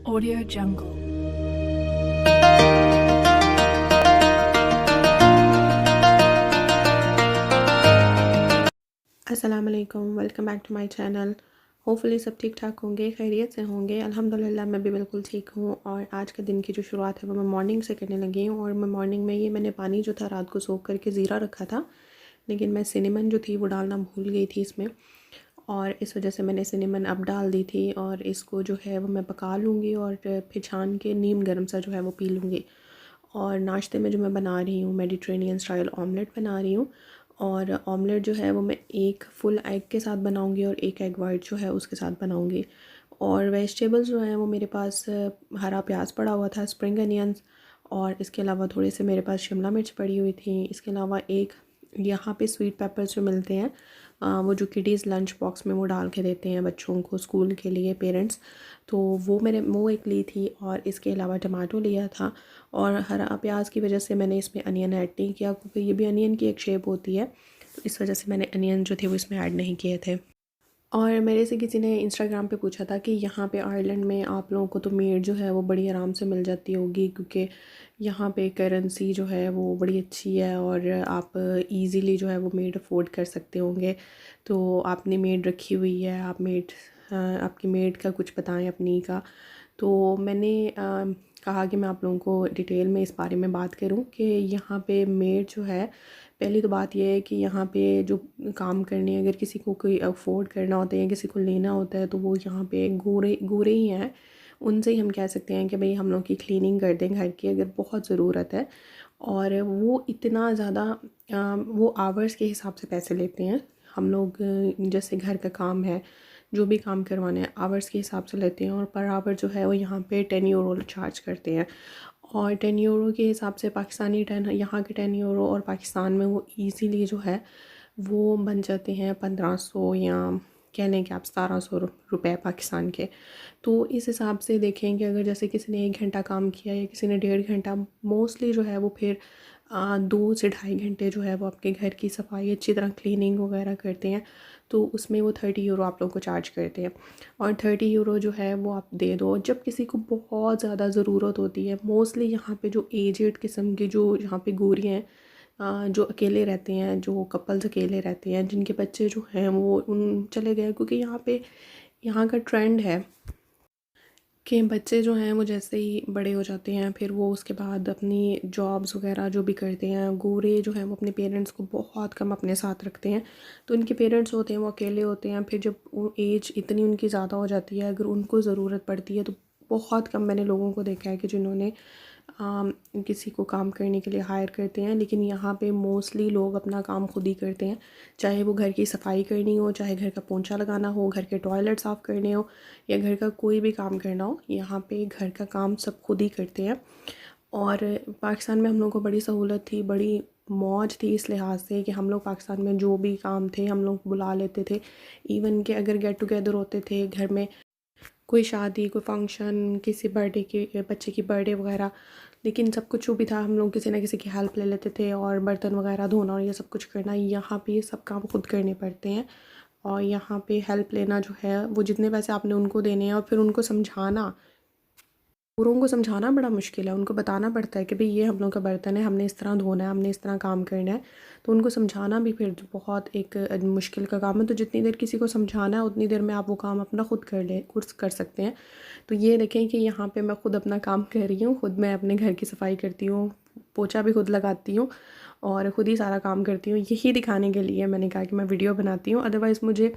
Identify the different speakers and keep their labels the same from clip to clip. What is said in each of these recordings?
Speaker 1: Audio Jungle.
Speaker 2: अस्सलाम वालेकुम, welcome back to my channel. Hopefully सब ठीक ठाक होंगे, खैरियत से होंगे। अल्हम्दुलिल्लाह मैं भी बिल्कुल ठीक हूँ। और आज के दिन की जो शुरुआत है वो मैं मॉर्निंग से करने लगी हूँ। और मैं मॉर्निंग में मैंने पानी जो था रात को सोख करके ज़ीरा रखा था, लेकिन मैं सिनेमन जो थी वो डालना भूल गई थी इसमें, और इस वजह से मैंने सिनेमन अब डाल दी थी। और इसको जो है वो मैं पका लूँगी और फिर छान के नीम गर्म सा जो है वो पी लूँगी। और नाश्ते में जो मैं बना रही हूँ, मेडिटेरेनियन स्टाइल ऑमलेट बना रही हूँ। और ऑमलेट जो है वो मैं एक फुल एग के साथ बनाऊँगी और एक एग वाइट जो है उसके साथ बनाऊँगी। और वेजिटेबल्स जो हैं वो मेरे पास हरा प्याज पड़ा हुआ था, स्प्रिंग अनियंस, और इसके अलावा थोड़े से मेरे पास शिमला मिर्च पड़ी हुई थी। इसके अलावा एक यहाँ पे स्वीट पेपर्स जो मिलते हैं, वो जो किडीज़ लंच बॉक्स में वो डाल के देते हैं बच्चों को स्कूल के लिए पेरेंट्स, तो वो एक ली थी। और इसके अलावा टमाटो लिया था। और हरा प्याज की वजह से मैंने इसमें अनियन ऐड नहीं किया, क्योंकि ये भी अनियन की एक शेप होती है, तो इस वजह से मैंने अनियन जो थे वो इसमें ऐड नहीं किए थे। और मेरे से किसी ने इंस्टाग्राम पे पूछा था कि यहाँ पे आयरलैंड में आप लोगों को तो मीट जो है वो बड़ी आराम से मिल जाती होगी, क्योंकि यहाँ पे करेंसी जो है वो बड़ी अच्छी है और आप इजीली जो है वो मीट अफोर्ड कर सकते होंगे। तो आपने मेड रखी हुई है, आप मेड आपकी मेड का कुछ बताएं अपनी का। तो मैंने कहा कि मैं आप लोगों को डिटेल में इस बारे में बात करूं कि यहाँ पे मेड जो है, पहली तो बात यह है कि यहाँ पे जो काम करने अगर किसी को कोई अफोर्ड करना होता है या किसी को लेना होता है, तो वो यहाँ पे गोरे गोरे ही हैं। उनसे ही हम कह सकते हैं कि भाई हम लोग की क्लीनिंग कर दें घर की अगर बहुत ज़रूरत है। और वो इतना ज़्यादा वो आवर्स के हिसाब से पैसे लेते हैं। हम लोग जैसे घर का काम है, जो भी काम करवाने हैं आवर्स के हिसाब से लेते हैं, और पर आवर जो है वो यहाँ पे 10 यूरो चार्ज करते हैं। और 10 यूरो के हिसाब से पाकिस्तानी 10, यहाँ के 10 यूरो और पाकिस्तान में वो इजीली जो है वो बन जाते हैं 1500, या कह लें कि आप 1700 रुपये पाकिस्तान के। तो इस हिसाब से देखें कि अगर जैसे किसी ने 1 घंटा काम किया या किसी ने 1.5 घंटा, मोस्टली जो है वो फिर 2 से ढाई घंटे जो है वो आपके घर की सफाई अच्छी तरह क्लीनिंग वगैरह करते हैं, तो उसमें वो 30 यूरो आप लोगों को चार्ज करते हैं। और 30 यूरो जो है वो आप दे दो जब किसी को बहुत ज़्यादा ज़रूरत होती है। मोस्टली यहाँ पे जो एजेड किस्म की जो यहाँ पे गोरियाँ हैं, जो अकेले रहते हैं, जो कपल्स अकेले रहते हैं, जिनके बच्चे जो हैं वो उन चले गए, क्योंकि यहाँ पे यहाँ का ट्रेंड है कि बच्चे जो हैं वो जैसे ही बड़े हो जाते हैं फिर वो उसके बाद अपनी जॉब्स वगैरह जो भी करते हैं, गोरे जो हैं वो अपने पेरेंट्स को बहुत कम अपने साथ रखते हैं। तो उनके पेरेंट्स होते हैं वो अकेले होते हैं, फिर जब वो एज इतनी उनकी ज़्यादा हो जाती है, अगर उनको ज़रूरत पड़ती है, तो बहुत कम मैंने लोगों को देखा है कि जिन्होंने किसी को काम करने के लिए हायर करते हैं। लेकिन यहाँ पे मोस्टली लोग अपना काम खुद ही करते हैं, चाहे वो घर की सफाई करनी हो, चाहे घर का पोंछा लगाना हो, घर के टॉयलेट साफ़ करने हो, या घर का कोई भी काम करना हो, यहाँ पे घर का काम सब खुद ही करते हैं। और पाकिस्तान में हम लोगों को बड़ी सहूलत थी, बड़ी मौज थी इस लिहाज से कि हम लोग पाकिस्तान में जो भी काम थे हम लोग बुला लेते थे। इवन कि अगर गेट टुगेदर होते थे घर में, कोई शादी, कोई फंक्शन, किसी बर्थडे की, बच्चे की बर्थडे वगैरह, लेकिन सब कुछ जो भी था हम लोग किसी ना किसी की हेल्प ले लेते थे। और बर्तन वगैरह धोना और ये सब कुछ करना, यहाँ पे ये सब काम खुद करने पड़ते हैं। और यहाँ पे हेल्प लेना जो है वो जितने पैसे आपने उनको देने हैं, और फिर उनको समझाना, औरों को समझाना बड़ा मुश्किल है। उनको बताना पड़ता है कि भाई ये हम लोग का बर्तन है, हमने इस तरह धोना है, हमने इस तरह काम करना है। तो उनको समझाना भी फिर बहुत एक मुश्किल का काम है। तो जितनी देर किसी को समझाना है उतनी देर में आप वो काम अपना खुद कर सकते हैं। तो ये देखें कि यहाँ पे मैं खुद अपना काम कर रही हूँ, खुद मैं अपने घर की सफाई करती हूँ, पोछा भी खुद लगाती हूँ और ख़ुद ही सारा काम करती हूँ। यही दिखाने के लिए मैंने कहा कि मैं वीडियो बनाती हूँ। अदरवाइज़ मुझे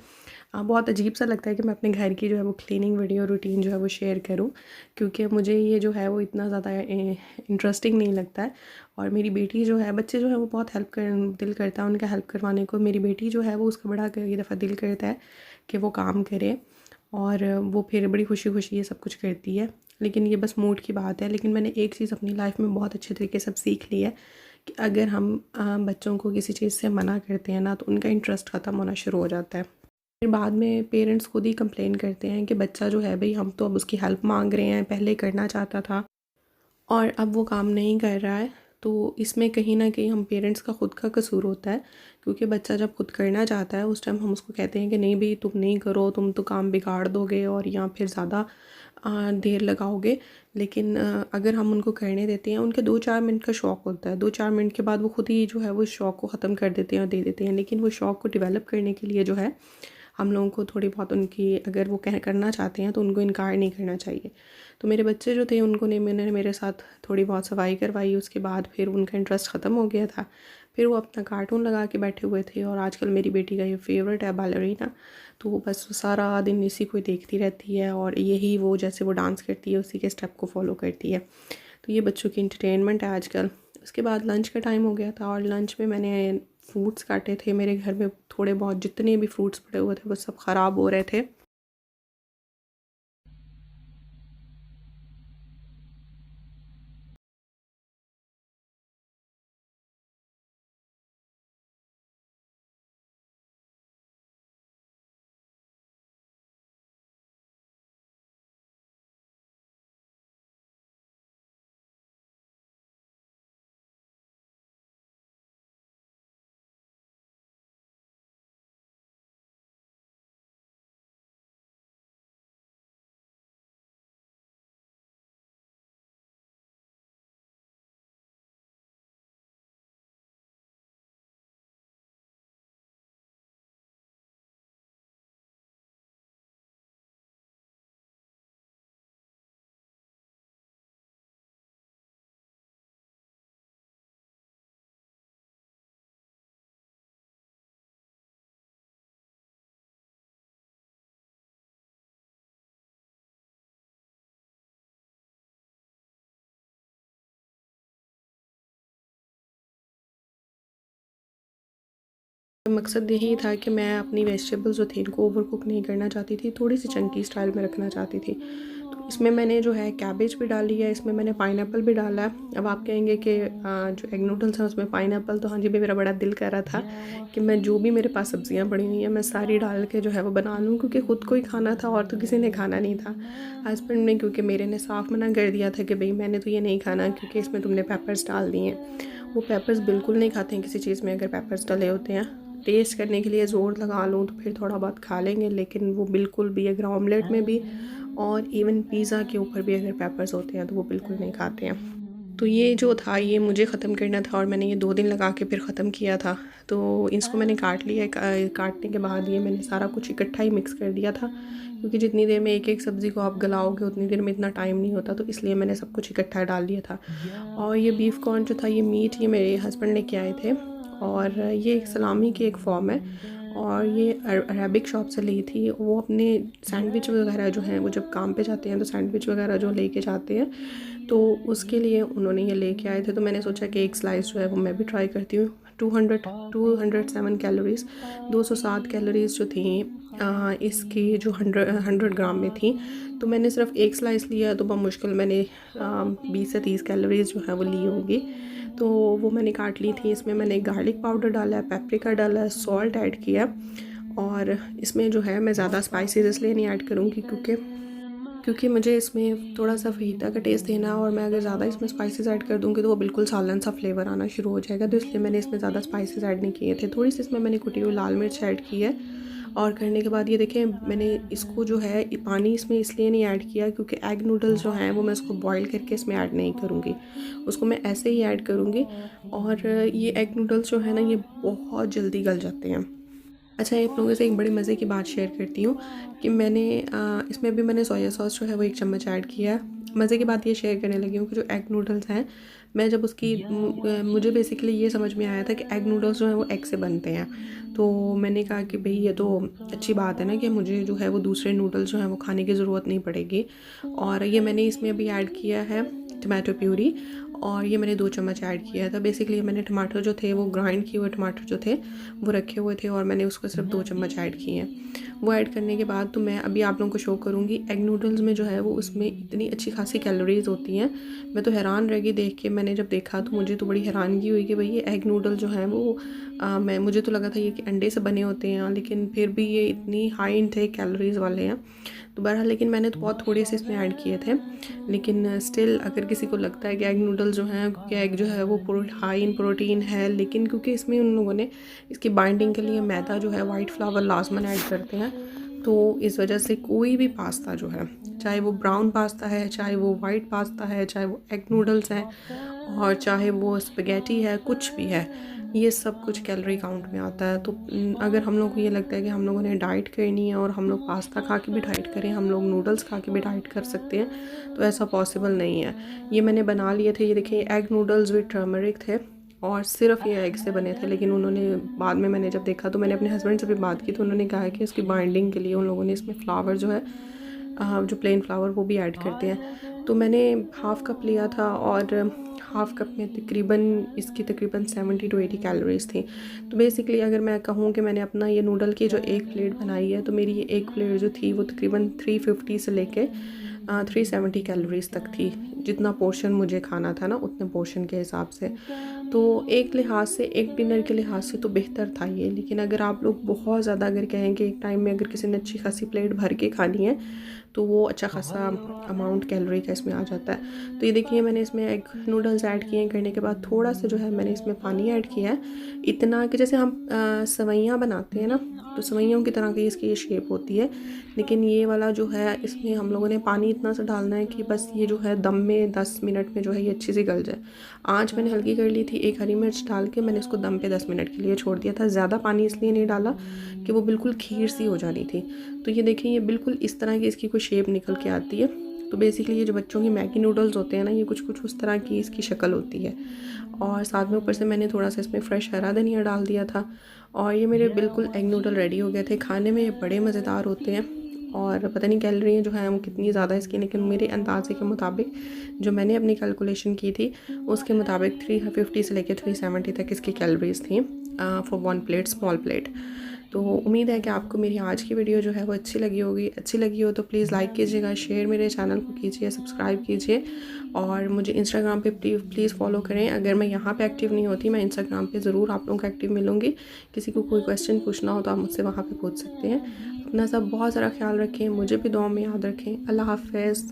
Speaker 2: बहुत अजीब सा लगता है कि मैं अपने घर की जो है वो क्लीनिंग वीडियो रूटीन जो है वो शेयर करूँ, क्योंकि मुझे ये जो है वो इतना ज़्यादा इंटरेस्टिंग नहीं लगता है। और मेरी बेटी जो है, बच्चे जो है वो बहुत हेल्प कर दिल करता है उनका हेल्प करवाने को। मेरी बेटी जो है वो उसका बड़ा कई दफ़ा दिल करता है कि वो काम करे, और वो फिर बड़ी खुशी खुशी ये सब कुछ करती है। लेकिन ये बस मूड की बात है। लेकिन मैंने एक चीज़ अपनी लाइफ में बहुत अच्छे तरीके से सीख ली है कि अगर हम बच्चों को किसी चीज़ से मना करते हैं ना, तो उनका इंटरेस्ट ख़त्म होना शुरू हो जाता है। फिर बाद में पेरेंट्स खुद ही कंप्लेन करते हैं कि बच्चा जो है भाई, हम तो अब उसकी हेल्प मांग रहे हैं, पहले करना चाहता था और अब वो काम नहीं कर रहा है। तो इसमें कहीं ना कहीं हम पेरेंट्स का खुद का कसूर होता है, क्योंकि बच्चा जब खुद करना चाहता है उस टाइम हम उसको कहते हैं कि नहीं भाई तुम नहीं करो, तुम तो काम बिगाड़ दोगे और या फिर ज़्यादा देर लगाओगे, लेकिन अगर हम उनको करने देते हैं, उनके 2-4 मिनट का शौक़ होता है, 2-4 मिनट के बाद वो खुद ही जो है वो शौक़ को ख़त्म कर देते हैं और दे देते हैं। लेकिन वो शौक़ को डेवलप करने के लिए जो है हम लोगों को थोड़ी बहुत उनकी, अगर वो करना चाहते हैं तो उनको इनकार नहीं करना चाहिए। तो मेरे बच्चे जो थे उनको मैंने मेरे साथ थोड़ी बहुत सफाई करवाई, उसके बाद फिर उनका इंटरेस्ट ख़त्म हो गया था। फिर वो अपना कार्टून लगा के बैठे हुए थे और आजकल मेरी बेटी का ये फेवरेट है बालरीना, तो वो बस सारा दिन इसी को देखती रहती है और यही वो जैसे वो डांस करती है उसी के स्टेप को फॉलो करती है। तो ये बच्चों की इंटरटेनमेंट है आजकल। उसके बाद लंच का टाइम हो गया था और लंच में मैंने फ्रूट्स काटे थे। मेरे घर में थोड़े बहुत जितने भी फ्रूट्स पड़े हुए थे वो सब ख़राब हो रहे थे। मकसद यही था कि मैं अपनी वेजिटेबल्स जो थी इनको ओवर कुक नहीं करना चाहती थी, थोड़ी सी चंकी स्टाइल में रखना चाहती थी। तो इसमें मैंने जो है कैबेज भी डाली है, इसमें मैंने पाइनएप्पल भी डाला है। अब आप कहेंगे कि जो एग नूडल्स हैं उसमें पाइनएप्पल, तो हाँ जी, भी मेरा बड़ा दिल कर रहा था कि मैं जो भी मेरे पास सब्जियां पड़ी हुई हैं मैं सारी डाल के जो है वो बना लूँ, क्योंकि ख़ुद को ही खाना था और तो किसी ने खाना नहीं था। हस्बैंड ने, क्योंकि मेरे ने साफ़ मना कर दिया था कि भाई मैंने तो ये नहीं खाना क्योंकि इसमें तुमने पेपर्स डाल दिए हैं। वो पेपर्स बिल्कुल नहीं खाते हैं किसी चीज़ में अगर पेपर्स डले होते हैं। टेस्ट करने के लिए ज़ोर लगा लूँ तो फिर थोड़ा बहुत खा लेंगे, लेकिन वो बिल्कुल भी, अगर ऑमलेट में भी और इवन पिज़्ज़ा के ऊपर भी अगर पेपर्स होते हैं तो वो बिल्कुल नहीं खाते हैं। तो ये जो था ये मुझे ख़त्म करना था और मैंने ये 2 दिन लगा के फिर ख़त्म किया था। तो इसको मैंने काट लिया है। काटने के बाद ये मैंने सारा कुछ इकट्ठा ही मिक्स कर दिया था, क्योंकि जितनी देर में एक एक सब्ज़ी को आप गलाओगे उतनी देर में इतना टाइम नहीं होता, तो इसलिए मैंने सब कुछ इकट्ठा डाल दिया था। और ये बीफ कॉर्न जो था, ये मीट, ये मेरे हस्बैंड लेके आए थे और ये एक सलामी की एक फॉर्म है और ये अरेबिक शॉप से ली थी। वो अपने सैंडविच वगैरह जो हैं, वो जब काम पे जाते हैं तो सैंडविच वगैरह जो लेके जाते हैं, तो उसके लिए उन्होंने ये लेके आए थे। तो मैंने सोचा कि एक स्लाइस जो है वो मैं भी ट्राई करती हूँ। 207 कैलोरीज़, 207 कैलोरीज़ जो थी इसकी जो 100 ग्राम में थी, तो मैंने सिर्फ एक स्लाइस लिया तो मुश्किल मैंने 20 से 30 कैलोरीज़ जो है वो ली होंगी। तो वो मैंने काट ली थी। इसमें मैंने गार्लिक पाउडर डाला है, पेपरिका डाला है, सॉल्ट ऐड किया और इसमें जो है मैं ज़्यादा स्पाइसेस इसलिए नहीं ऐड करूँगी क्योंकि मुझे इसमें थोड़ा सा फहीता का टेस्ट देना है और मैं अगर ज़्यादा इसमें स्पाइसेस ऐड कर दूँगी तो वो बिल्कुल सालन सा फ्लेवर आना शुरू हो जाएगा, तो इसलिए मैंने इसमें ज़्यादा स्पाइसेस ऐड नहीं किए थे। थोड़ी सी इसमें मैंने कुटी हुई लाल मिर्च ऐड की है और करने के बाद ये देखें, मैंने इसको जो है पानी इसमें इसलिए नहीं ऐड किया क्योंकि एग नूडल्स जो हैं वो मैं उसको बॉईल करके इसमें ऐड नहीं करूँगी, उसको मैं ऐसे ही ऐड करूँगी। और ये एग नूडल्स जो है ना, ये बहुत जल्दी गल जाते हैं। अच्छा, आप लोगों से एक बड़े मज़े की बात शेयर करती हूँ कि मैंने इसमें भी मैंने सोया सॉस जो है वो 1 चम्मच ऐड किया है। मज़े की बात ये शेयर करने लगी हूँ कि जो एग नूडल्स हैं, मैं जब उसकी मुझे बेसिकली ये समझ में आया था कि एग नूडल्स जो हैं वो एग से बनते हैं। तो मैंने कहा कि भई ये तो अच्छी बात है ना कि मुझे जो है वो दूसरे नूडल्स जो हैं वो खाने की ज़रूरत नहीं पड़ेगी। और ये मैंने इसमें अभी ऐड किया है टमाटो प्यूरी और ये मैंने 2 चम्मच ऐड किया था। बेसिकली मैंने टमाटर जो थे वो ग्राइंड किए हुए टमाटर जो थे वो रखे हुए थे और मैंने उसको सिर्फ 2 चम्मच ऐड किए हैं। वो ऐड करने के बाद तो मैं अभी आप लोगों को शो करूँगी एग नूडल्स में जो है वो उसमें इतनी अच्छी खासी कैलोरीज़ होती हैं। मैं तो हैरान रह गई देख के। मैंने जब देखा तो मुझे तो बड़ी हैरानगी हुई कि भाई ये एग नूडल जो हैं वो मुझे तो लगा था ये कि अंडे से बने होते हैं, लेकिन फिर भी ये इतनी हाई इनटेक कैलोरीज़ वाले हैं। तो बहरहाल, लेकिन मैंने तो बहुत थोड़े से इसमें ऐड किए थे। लेकिन स्टिल अगर किसी को लगता है कि एग नूडल्स जो हैं, क्योंकि एग जो है वो हाई इन प्रोटीन है, लेकिन क्योंकि इसमें उन लोगों ने इसकी बाइंडिंग के लिए मैदा जो है वाइट फ्लावर लाजमन ऐड करते हैं, तो इस वजह से कोई भी पास्ता जो है, चाहे वो ब्राउन पास्ता है, चाहे वो वाइट पास्ता है, चाहे वो एग नूडल्स हैं और चाहे वो स्पेगेटी है, कुछ भी है, ये सब कुछ कैलोरी काउंट में आता है। तो अगर हम लोग को ये लगता है कि हम लोगों ने डाइट करनी है और हम लोग पास्ता खा के भी डाइट करें, हम लोग नूडल्स खा के भी डाइट कर सकते हैं, तो ऐसा पॉसिबल नहीं है। ये मैंने बना लिए थे, ये देखिए एग नूडल्स विद टर्मरिक थे और सिर्फ ये एग से बने थे। लेकिन उन्होंने बाद में मैंने जब देखा तो मैंने अपने हस्बैंड से भी बात की, तो उन्होंने कहा कि इसकी बाइंडिंग के लिए उन लोगों ने इसमें फ्लावर जो है जो प्लेन फ्लावर वो भी ऐड करते हैं। तो मैंने हाफ़ कप लिया था और हाफ़ कप में तकरीबन 70 to 80 कैलोरीज़ थी। तो बेसिकली अगर मैं कहूँ कि मैंने अपना ये नूडल की जो एक प्लेट बनाई है, तो मेरी ये एक प्लेट जो थी वो तकरीबन 350 से लेके 370 कैलोरीज़ तक थी, जितना पोर्शन मुझे खाना था ना उतने पोर्शन के हिसाब से। तो एक लिहाज से, एक डिनर के लिहाज से तो बेहतर था ये। लेकिन अगर आप लोग बहुत ज़्यादा अगर कहें कि एक टाइम में अगर किसी ने अच्छी खासी प्लेट भर के खानी है, तो वो अच्छा खासा अमाउंट कैलोरी का इसमें आ जाता है। तो ये देखिए मैंने इसमें एग नूडल्स ऐड किए, करने के बाद थोड़ा सा जो है मैंने इसमें पानी ऐड किया है, इतना कि जैसे हम सेवइयाँ बनाते हैं ना, तो सेवइयों की तरह की इसकी ये शेप होती है। लेकिन ये वाला जो है इसमें हम लोगों ने पानी इतना सा डालना है कि बस ये जो है दम में 10 मिनट में जो है ये अच्छी सी गल जाए। आँच मैंने हल्की कर ली थी, एक हरी मिर्च डाल के मैंने इसको दम पे 10 मिनट के लिए छोड़ दिया था। ज़्यादा पानी इसलिए नहीं डाला कि वो बिल्कुल खीर सी हो जानी थी। तो ये देखिए ये बिल्कुल इस तरह की इसकी कोई शेप निकल के आती है। तो बेसिकली ये जो बच्चों की मैगी नूडल्स होते हैं ना, ये कुछ कुछ उस तरह की इसकी शक्ल होती है। और साथ में ऊपर से मैंने थोड़ा सा इसमें फ्रेश हरा धनिया डाल दिया था और ये मेरे बिल्कुल एग नूडल रेडी हो गए थे। खाने में ये बड़े मज़ेदार होते हैं और पता नहीं कैलोरी जो है वो कितनी ज़्यादा इसकी, लेकिन मेरे अंदाजे के मुताबिक जो मैंने अपनी कैलकुलेशन की थी उसके मुताबिक 350 से लेकर 370 तक इसकी कैलोरीज़ थी फॉर 1 प्लेट, स्मॉल प्लेट। तो उम्मीद है कि आपको मेरी आज की वीडियो जो है वो अच्छी लगी होगी। अच्छी लगी हो तो प्लीज़ लाइक कीजिएगा, शेयर मेरे चैनल को कीजिए, सब्सक्राइब कीजिए और मुझे इंस्टाग्राम पे प्लीज़ फॉलो करें। अगर मैं यहाँ पे एक्टिव नहीं होती, मैं इंस्टाग्राम पे ज़रूर आप लोगों को एक्टिव मिलूँगी। किसी को कोई क्वेश्चन पूछना हो तो आप मुझसे वहाँ पे पूछ सकते हैं। अपना सब बहुत सारा ख्याल रखें, मुझे भी दुआ में याद रखें। अल्लाह हाफ़िज़।